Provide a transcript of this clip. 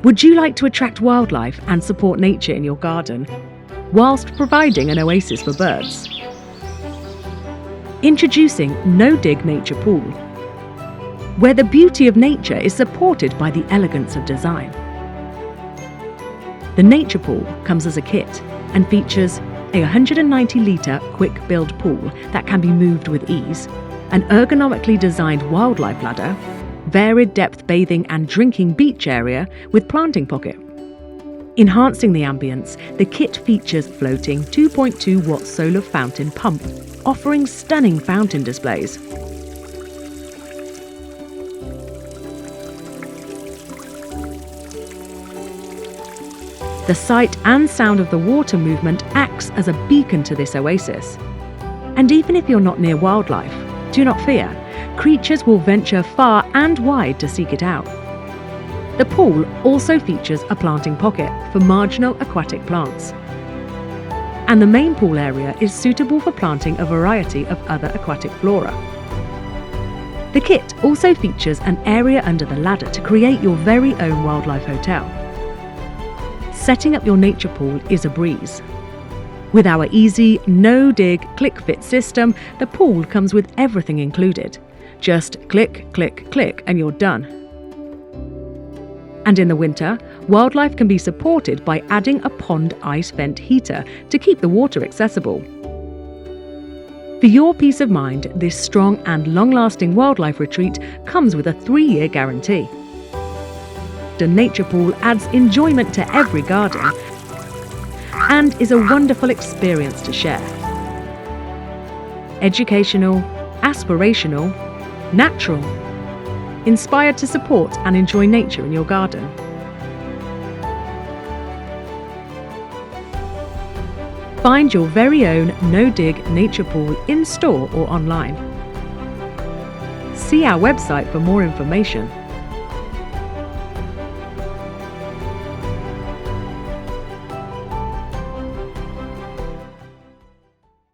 Would you like to attract wildlife and support nature in your garden, whilst providing an oasis for birds? Introducing No-Dig Nature Pool, where the beauty of nature is supported by the elegance of design. The Nature Pool comes as a kit and features a 190-litre quick-build pool that can be moved with ease, an ergonomically designed wildlife ladder, varied depth bathing and drinking beach area with planting pocket. Enhancing the ambience, the kit features floating 2.2-watt solar fountain pump, offering stunning fountain displays. The sight and sound of the water movement acts as a beacon to this oasis. And even if you're not near wildlife, do not fear. Creatures will venture far and wide to seek it out. The pool also features a planting pocket for marginal aquatic plants. And the main pool area is suitable for planting a variety of other aquatic flora. The kit also features an area under the ladder to create your very own wildlife hotel. Setting up your nature pool is a breeze. With our easy, no-dig, click-fit system, the pool comes with everything included. Just click, click, click, and you're done. And in the winter, wildlife can be supported by adding a pond ice vent heater to keep the water accessible. For your peace of mind, this strong and long-lasting wildlife retreat comes with a 3-year guarantee. The Nature Pool adds enjoyment to every garden and is a wonderful experience to share. Educational, aspirational, natural, inspired to support and enjoy nature in your garden. Find your very own no-dig nature pool in store or online. See our website for more information.